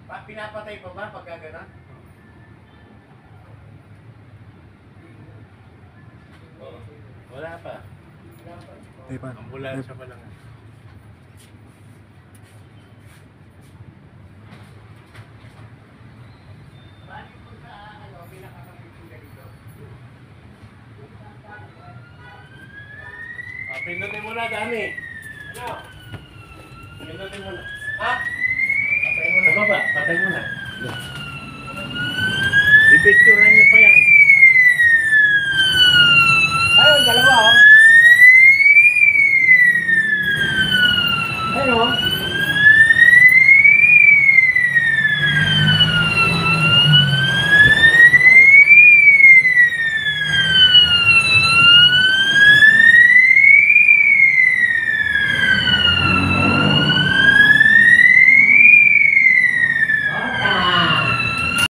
Pinapatay pa ba pagka gano'n? Oo. Wala pa. Diba? Ambulansya pa lang. Bali po sa pinakakapitong ganito. Pindutin mo na, Dani. Ano? Pindutin mo na. Ha? Patay mo na. Baba, patay mo na. I-picturean niyo pa yan.